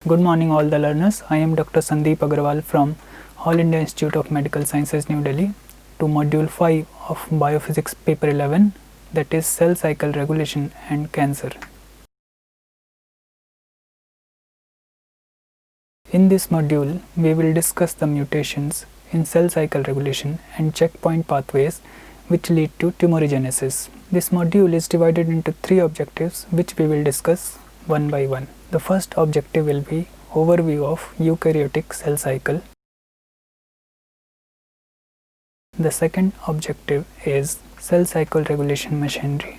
Good morning all the learners. I am Dr. Sandeep Agarwal from All India Institute of Medical Sciences, New Delhi, to Module 5 of Biophysics Paper 11, that is Cell Cycle Regulation and Cancer. In this module, we will discuss the mutations in cell cycle regulation and checkpoint pathways which lead to tumorigenesis. This module is divided into 3 objectives which we will discuss one by one. The first objective will be overview of eukaryotic cell cycle. The second objective is cell cycle regulation machinery.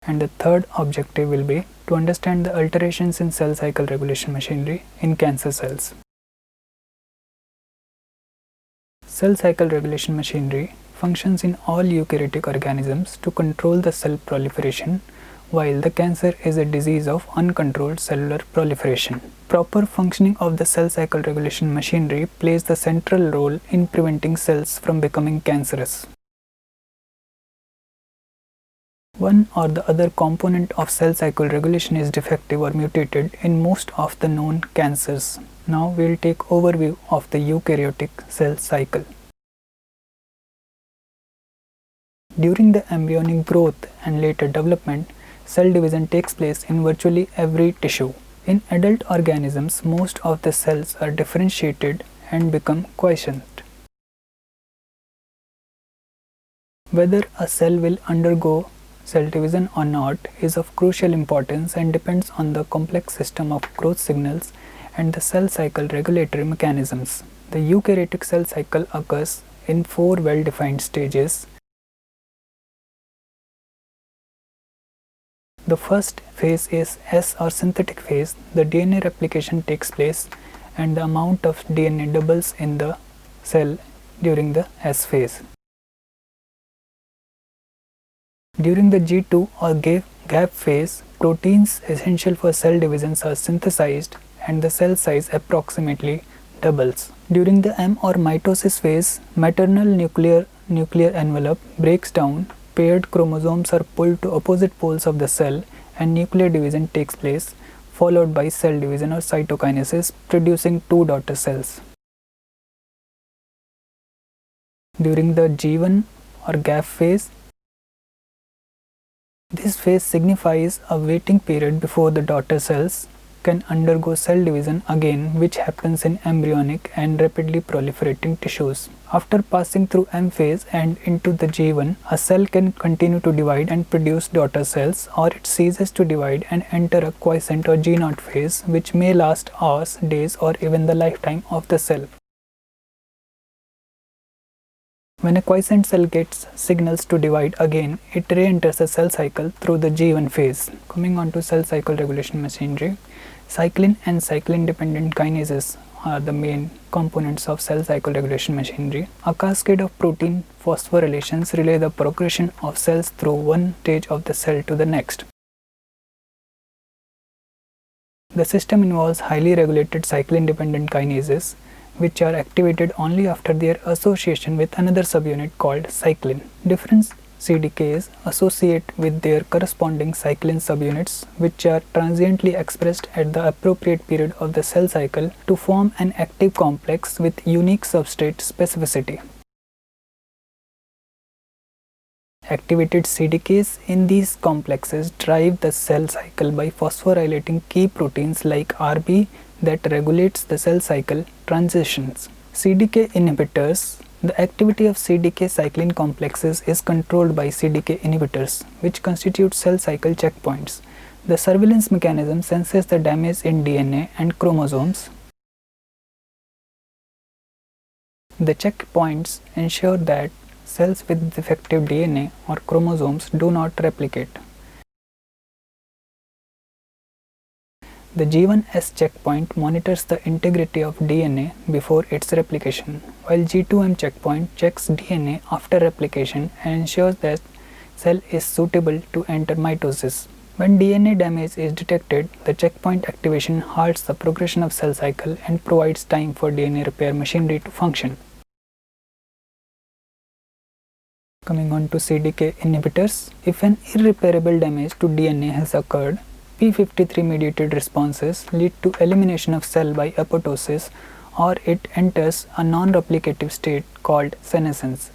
And the third objective will be to understand the alterations in cell cycle regulation machinery in cancer cells. Cell cycle regulation machinery functions in all eukaryotic organisms to control the cell proliferation, while the cancer is a disease of uncontrolled cellular proliferation. Proper functioning of the cell cycle regulation machinery plays the central role in preventing cells from becoming cancerous. One or the other component of cell cycle regulation is defective or mutated in most of the known cancers. Now we will take overview of the eukaryotic cell cycle. During the embryonic growth and later development, cell division takes place in virtually every tissue. In adult organisms, most of the cells are differentiated and become quiescent. Whether a cell will undergo cell division or not is of crucial importance and depends on the complex system of growth signals and the cell cycle regulatory mechanisms. The eukaryotic cell cycle occurs in 4 well-defined stages. The first phase is S or synthetic phase. The DNA replication takes place and the amount of DNA doubles in the cell during the S phase. During the G2 or gap phase, proteins essential for cell divisions are synthesized and the cell size approximately doubles. During the M or mitosis phase, maternal nuclear envelope breaks down, paired chromosomes are pulled to opposite poles of the cell and nuclear division takes place, followed by cell division or cytokinesis, producing 2 daughter cells. During the G1 or gap phase, this phase signifies a waiting period before the daughter cells can undergo cell division again, which happens in embryonic and rapidly proliferating tissues. After passing through M phase and into the G1, a cell can continue to divide and produce daughter cells, or it ceases to divide and enter a quiescent or G0 phase, which may last hours, days, or even the lifetime of the cell. When a quiescent cell gets signals to divide again, it re-enters the cell cycle through the G1 phase. Coming on to cell cycle regulation machinery, cyclin and cyclin-dependent kinases are the main components of cell cycle regulation machinery. A cascade of protein phosphorylations relay the progression of cells through one stage of the cell to the next. The system involves highly regulated cyclin-dependent kinases, which are activated only after their association with another subunit called cyclin. Different CDKs associate with their corresponding cyclin subunits, which are transiently expressed at the appropriate period of the cell cycle to form an active complex with unique substrate specificity. Activated CDKs in these complexes drive the cell cycle by phosphorylating key proteins like RB that regulates the cell cycle transitions. CDK inhibitors. The activity of CDK cyclin complexes is controlled by CDK inhibitors, which constitute cell cycle checkpoints. The surveillance mechanism senses the damage in DNA and chromosomes. The checkpoints ensure that cells with defective DNA or chromosomes do not replicate. The G1S checkpoint monitors the integrity of DNA before its replication, while G2M checkpoint checks DNA after replication and ensures that cell is suitable to enter mitosis. When DNA damage is detected, the checkpoint activation halts the progression of cell cycle and provides time for DNA repair machinery to function. Coming on to CDK inhibitors, if an irreparable damage to DNA has occurred, p53 mediated responses lead to elimination of cell by apoptosis, or it enters a non-replicative state called senescence.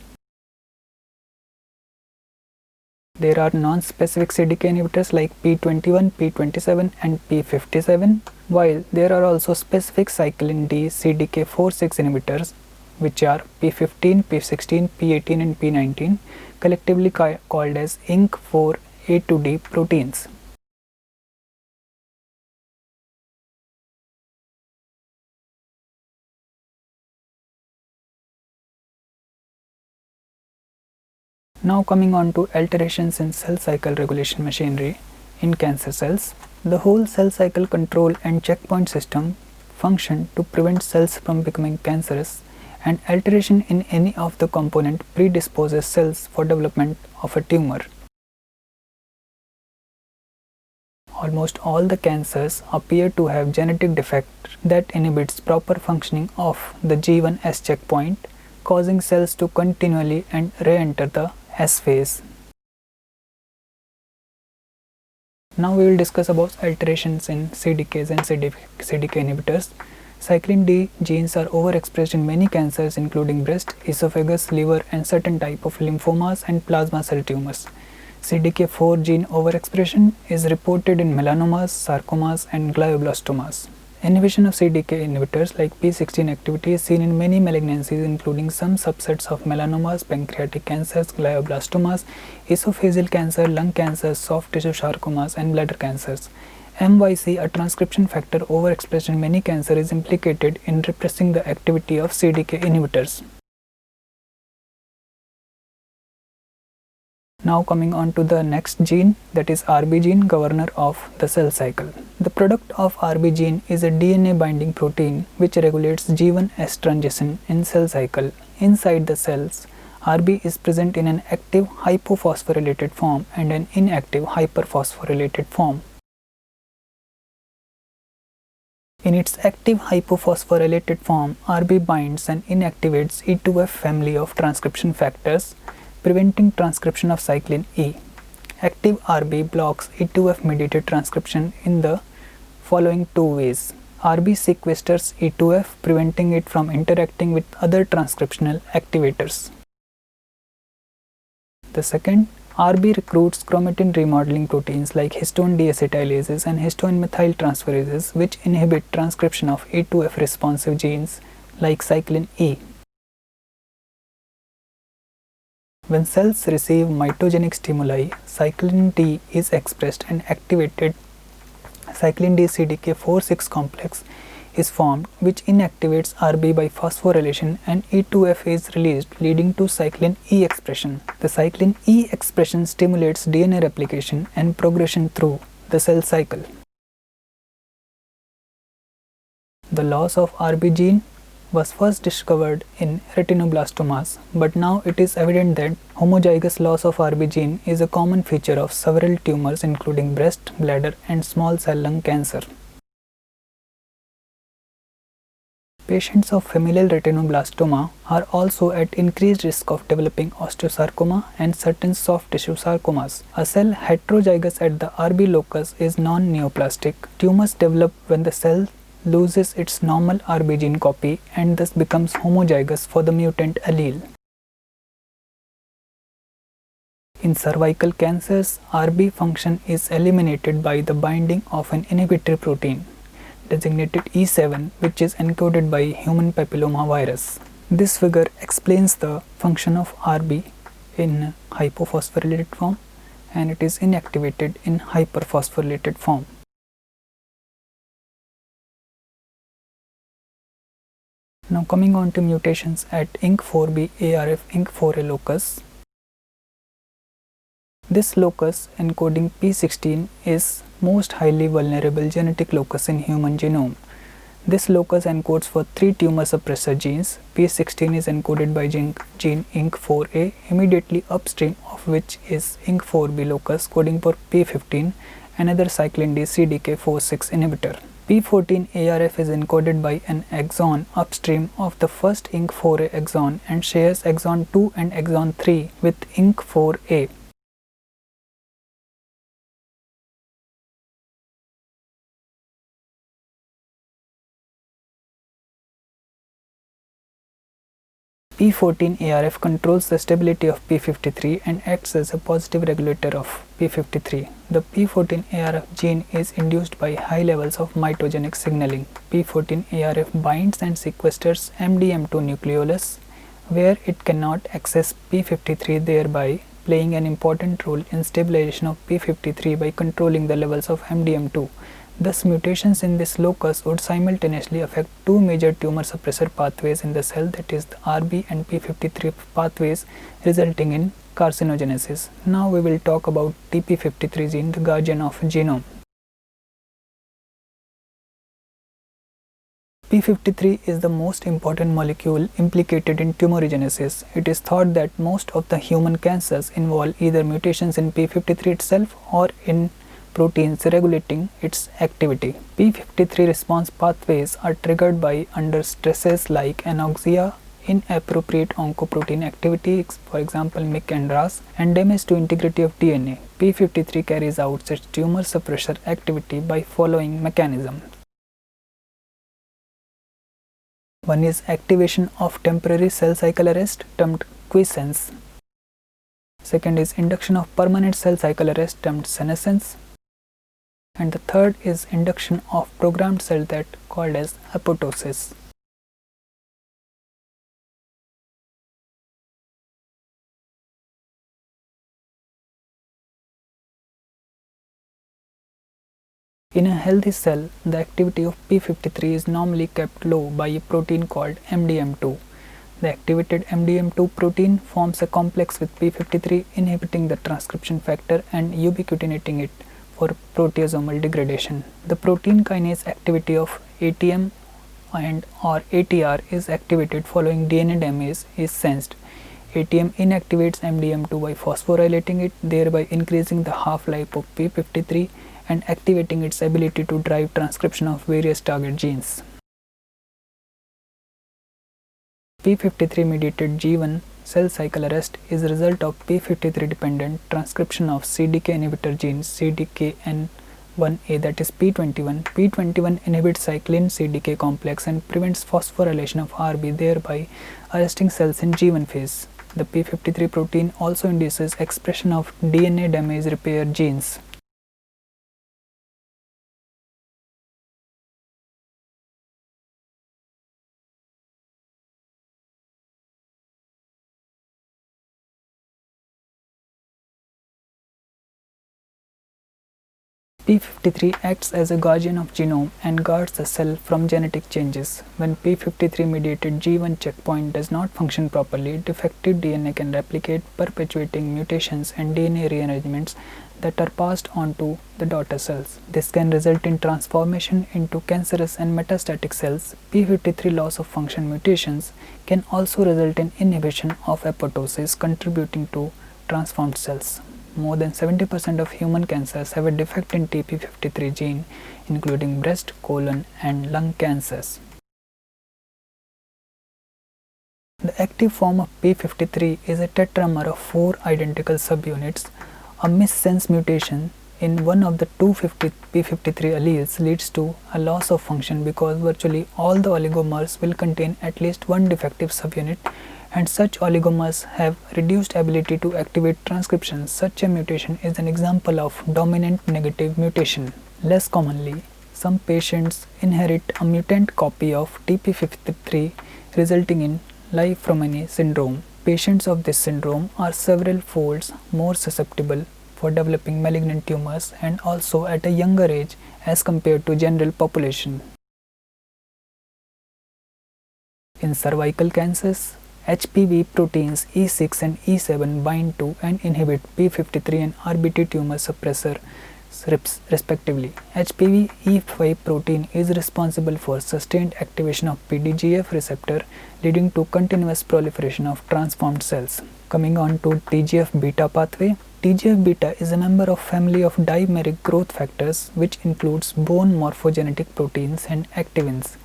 There are non-specific CDK inhibitors like p21, p27 and p57, while there are also specific cyclin D CDK4/6 inhibitors, which are p15, p16, p18 and p19, collectively called as INK4A2D proteins. Now coming on to alterations in cell cycle regulation machinery in cancer cells. The whole cell cycle control and checkpoint system function to prevent cells from becoming cancerous, and alteration in any of the component predisposes cells for development of a tumor. Almost all the cancers appear to have genetic defect that inhibits proper functioning of the G1S checkpoint, causing cells to continually and re-enter the S phase. Now we will discuss about alterations in CDKs and CDK inhibitors. Cyclin D genes are overexpressed in many cancers including breast, esophagus, liver and certain type of lymphomas and plasma cell tumors. CDK4 gene overexpression is reported in melanomas, sarcomas and glioblastomas. Inhibition of CDK inhibitors like p16 activity is seen in many malignancies including some subsets of melanomas, pancreatic cancers, glioblastomas, esophageal cancer, lung cancer, soft tissue sarcomas and bladder cancers. MYC, a transcription factor overexpressed in many cancers, is implicated in repressing the activity of CDK inhibitors. Now coming on to the next gene, that is RB gene, governor of the cell cycle. The product of RB gene is a DNA binding protein which regulates G1S transition in cell cycle. Inside the cells, RB is present in an active hypophosphorylated form and an inactive hyperphosphorylated form. In its active hypophosphorylated form, RB binds and inactivates E2F family of transcription factors, preventing transcription of cyclin E. Active RB blocks E2F mediated transcription in the following two ways. RB sequesters E2F, preventing it from interacting with other transcriptional activators. The second, RB recruits chromatin remodeling proteins like histone deacetylases and histone methyltransferases, which inhibit transcription of E2F responsive genes like cyclin E. When cells receive mitogenic stimuli, cyclin D is expressed and activated. Cyclin D CDK4/6 complex is formed, which inactivates RB by phosphorylation, and E2F is released, leading to cyclin E expression. The cyclin E expression stimulates DNA replication and progression through the cell cycle. The loss of RB gene was first discovered in retinoblastomas, but now it is evident that homozygous loss of RB gene is a common feature of several tumors including breast, bladder and small cell lung cancer. Patients of familial retinoblastoma are also at increased risk of developing osteosarcoma and certain soft tissue sarcomas. A cell heterozygous at the RB locus is non-neoplastic. Tumors develop when the cell loses its normal RB gene copy and thus becomes homozygous for the mutant allele. In cervical cancers, RB function is eliminated by the binding of an inhibitory protein designated E7, which is encoded by human papilloma virus. This figure explains the function of RB in hypophosphorylated form, and it is inactivated in hyperphosphorylated form. Now coming on to mutations at INK4B ARF INK4A locus. This locus encoding P16 is most highly vulnerable genetic locus in human genome. This locus encodes for 3 tumor suppressor genes. P16 is encoded by gene INK4A, immediately upstream of which is INK4B locus coding for P15, another cyclin D CDK4/6 inhibitor. P14 ARF is encoded by an exon upstream of the first INK4A exon and shares exon 2 and exon 3 with INK4A. P14ARF controls the stability of P53 and acts as a positive regulator of P53. The P14ARF gene is induced by high levels of mitogenic signaling. P14ARF binds and sequesters MDM2 nucleolus where it cannot access P53, thereby playing an important role in stabilization of P53 by controlling the levels of MDM2. Thus, mutations in this locus would simultaneously affect two major tumor suppressor pathways in the cell, that is the RB and P53 pathways, resulting in carcinogenesis. Now we will talk about TP53 gene, the guardian of genome. P53 is the most important molecule implicated in tumorigenesis. It is thought that most of the human cancers involve either mutations in P53 itself or in proteins regulating its activity. P53 response pathways are triggered by under stresses like anoxia, inappropriate oncoprotein activity, for example MYC and RAS, and damage to integrity of DNA. P53 carries out its tumor suppressor activity by following mechanisms. One is activation of temporary cell cycle arrest termed quiescence. Second is induction of permanent cell cycle arrest termed senescence. And the third is induction of programmed cell death called as apoptosis. In a healthy cell, the activity of P53 is normally kept low by a protein called MDM2. The activated MDM2 protein forms a complex with P53, inhibiting the transcription factor and ubiquitinating it for proteasomal degradation. The protein kinase activity of ATM and or ATR is activated following DNA damage is sensed. ATM inactivates MDM2 by phosphorylating it, thereby increasing the half-life of P53 and activating its ability to drive transcription of various target genes. P53 mediated G1 cell cycle arrest is a result of P53 dependent transcription of CDK inhibitor genes CDKN1A, that is P21. P21 inhibits cyclin CDK complex and prevents phosphorylation of RB, thereby arresting cells in G1 phase. The P53 protein also induces expression of DNA damage repair genes. P53 acts as a guardian of genome and guards the cell from genetic changes. When P53 mediated G1 checkpoint does not function properly, defective DNA can replicate, perpetuating mutations and DNA rearrangements that are passed on to the daughter cells. This can result in transformation into cancerous and metastatic cells. P53 loss of function mutations can also result in inhibition of apoptosis, contributing to transformed cells. More than 70% of human cancers have a defect in TP53 gene, including breast, colon, and lung cancers. The active form of P53 is a tetramer of 4 identical subunits. A missense mutation in one of the two P53 alleles leads to a loss of function because virtually all the oligomers will contain at least one defective subunit, and such oligomers have reduced ability to activate transcription. Such a mutation is an example of dominant negative mutation. Less commonly, some patients inherit a mutant copy of TP53, resulting in Li-Fraumeni syndrome. Patients of this syndrome are several folds more susceptible for developing malignant tumors and also at a younger age as compared to general population. In cervical cancers, HPV proteins E6 and E7 bind to and inhibit P53 and RBT tumor suppressor respectively. HPV E5 protein is responsible for sustained activation of PDGF receptor, leading to continuous proliferation of transformed cells. Coming on to TGF-beta pathway. TGF-beta is a member of family of dimeric growth factors, which includes bone morphogenetic proteins and activins.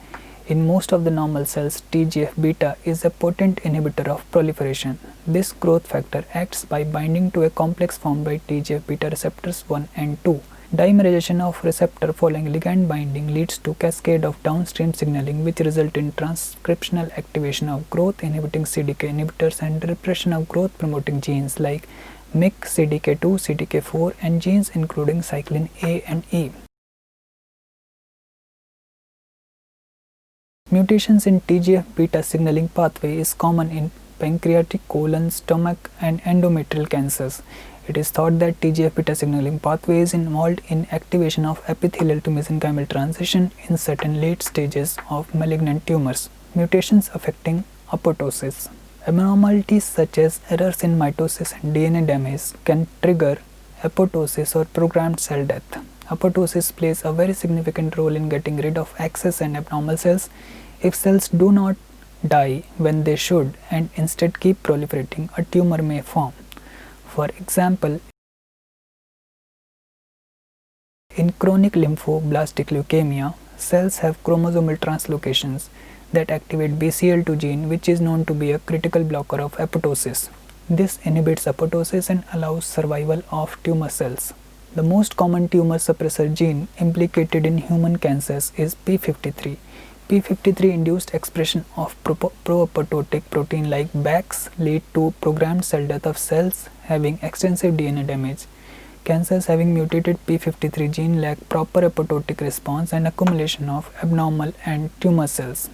In most of the normal cells, TGF-beta is a potent inhibitor of proliferation. This growth factor acts by binding to a complex formed by TGF-beta receptors 1 and 2 Dimerization of receptor following ligand binding leads to cascade of downstream signaling which result in transcriptional activation of growth inhibiting CDK inhibitors and repression of growth promoting genes like MYC, CDK2, CDK4 and genes including cyclin A and E. Mutations in TGF-beta signaling pathway is common in pancreatic, colon, stomach and endometrial cancers. It is thought that TGF-beta signaling pathway is involved in activation of epithelial to mesenchymal transition in certain late stages of malignant tumors. Mutations affecting apoptosis. Abnormalities such as errors in mitosis and DNA damage can trigger apoptosis or programmed cell death. Apoptosis plays a very significant role in getting rid of excess and abnormal cells. If cells do not die when they should and instead keep proliferating, a tumor may form. For example, in chronic lymphoblastic leukemia, cells have chromosomal translocations that activate BCL2 gene, which is known to be a critical blocker of apoptosis. This inhibits apoptosis and allows survival of tumor cells. The most common tumor suppressor gene implicated in human cancers is p53. p53 induced expression of pro-apoptotic protein like BAX lead to programmed cell death of cells having extensive DNA damage. Cancers having mutated p53 gene lack proper apoptotic response and accumulation of abnormal and tumor cells.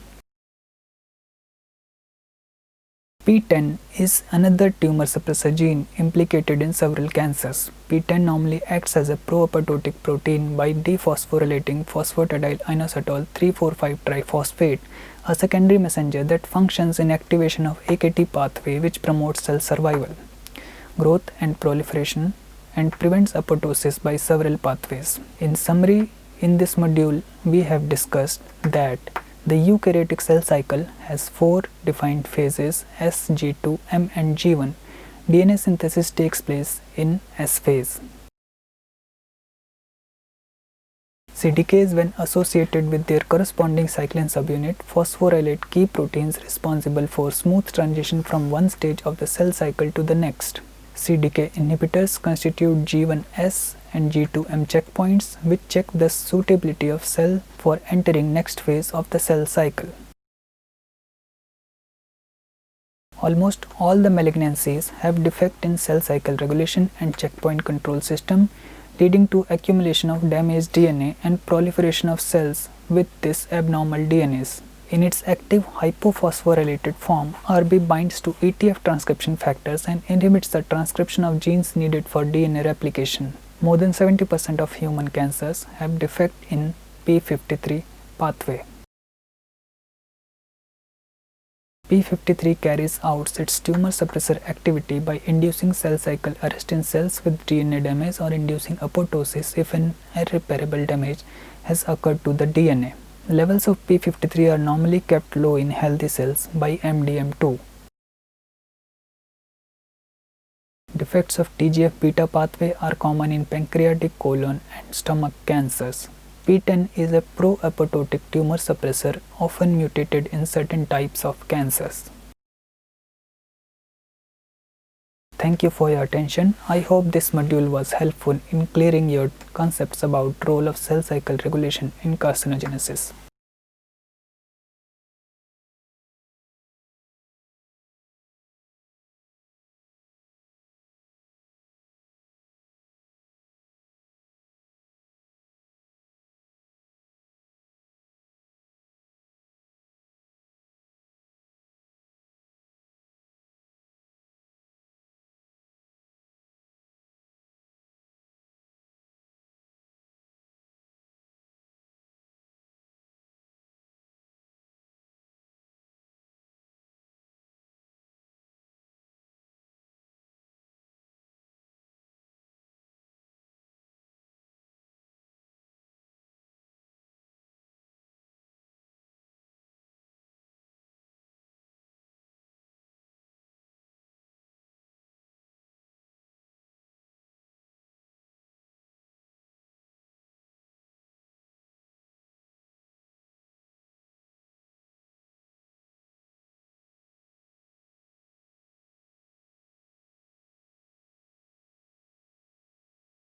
p10 is another tumor suppressor gene implicated in several cancers. p10 normally acts as a pro-apoptotic protein by dephosphorylating phosphatidyl inositol 3,4,5-triphosphate, a secondary messenger that functions in activation of AKT pathway which promotes cell survival, growth and proliferation and prevents apoptosis by several pathways. In summary, in this module we have discussed that the eukaryotic cell cycle has 4 defined phases S, G2, M and G1. DNA synthesis takes place in S phase. CDKs, when associated with their corresponding cyclin subunit, phosphorylate key proteins responsible for smooth transition from one stage of the cell cycle to the next. CDK inhibitors constitute G1S and G2M checkpoints which check the suitability of cell for entering next phase of the cell cycle. Almost all the malignancies have defect in cell cycle regulation and checkpoint control system, leading to accumulation of damaged DNA and proliferation of cells with this abnormal DNAs. In its active hypophosphorylated form, RB binds to ETF transcription factors and inhibits the transcription of genes needed for DNA replication. More than 70% of human cancers have defect in p53 pathway. p53 carries out its tumor suppressor activity by inducing cell cycle arrest in cells with DNA damage or inducing apoptosis if an irreparable damage has occurred to the DNA. Levels of p53 are normally kept low in healthy cells by MDM2. Defects of TGF-beta pathway are common in pancreatic, colon and stomach cancers. p10 is a pro-apoptotic tumor suppressor often mutated in certain types of cancers. Thank you for your attention. I hope this module was helpful in clearing your concepts about role of cell cycle regulation in carcinogenesis.